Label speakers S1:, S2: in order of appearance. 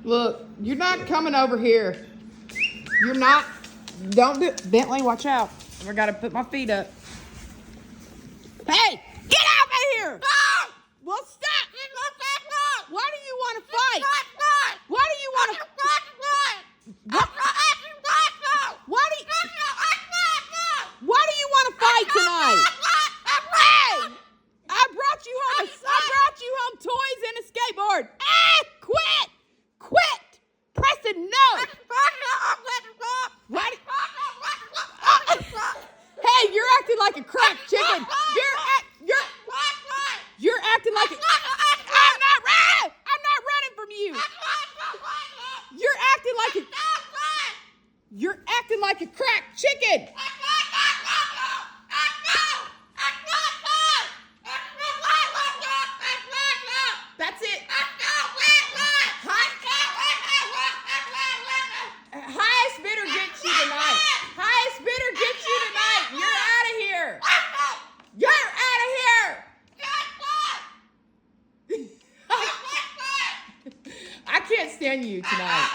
S1: Look, you're not coming over here. You're not. Don't do it. Bentley, watch out. I gotta put my feet up. Hey, get out of here! No! Well, stop! Why do you want to fight? Why do you want to? Why do you want to fight tonight? Hey! I brought you home. I brought you home toys and a skateboard. Ah! Quit! Quit! Preston, no! Why? Hey, you're acting like a cracked chicken. You're acting like a. I'm not running from you. You're acting like a cracked chicken. That's it. Highest bidder gets you tonight. Highest bidder gets you tonight. You're out of here. You're out of here. I can't stand you tonight.